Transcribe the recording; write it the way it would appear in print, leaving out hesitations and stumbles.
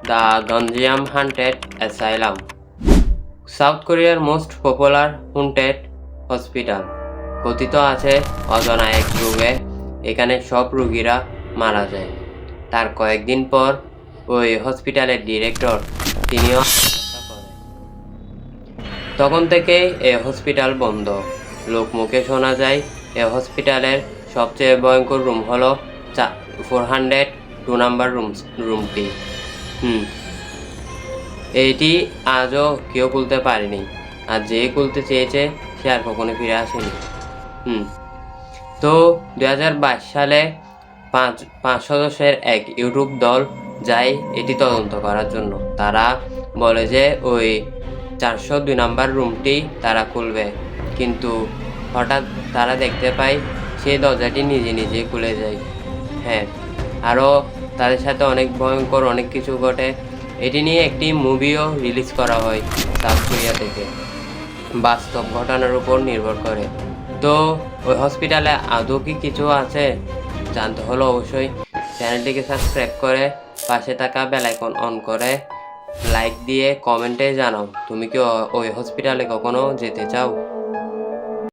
The গঞ্জিয়াম hunted asylum, south কোরিয়ার most popular hunted hospital. কথিত আছে অজানা এক রোগে এখানে সব রোগীরা মারা যায়। তার কয়েকদিন পর ওই হসপিটালের ডিরেক্টর তিনিও আত্মহত্যা করেন। তখন থেকেই এ হসপিটাল বন্ধ। লোকমুখে শোনা যায় এ হসপিটালের সবচেয়ে ভয়ঙ্কর রুম হলো 402 নাম্বার রুমটি। এইটি আজও কেউ খুলতে পারেনি, আর যে খুলতে চেয়েছে সে আর কখনো ফিরে আসেনি। তো 2022 সালে পাঁচ সদস্যের এক ইউটিউব দল যায় এটি তদন্ত করার জন্য। তারা বলে যে ওই 402 নাম্বার রুমটি তারা খুলবে, কিন্তু হঠাৎ তারা দেখতে পায় সেই দরজাটি নিজে নিজেই খুলে যায়। হ্যাঁ, আরও তাদের সাথে অনেক ভয়ঙ্কর অনেক কিছু ঘটে। এটি নিয়ে একটি মুভিও রিলিজ করা হয় সাউথ কোরিয়া থেকে, বাস্তব ঘটনার উপর নির্ভর করে। তো ওই হসপিটালে আদৌ কি কিছু আছে জানতে হলে অবশ্যই চ্যানেলটিকে সাবস্ক্রাইব করে পাশে থাকা বেল আইকন অন করে লাইক দিয়ে কমেন্টে জানাও তুমি কি ওই হসপিটালে কখনো যেতে চাও।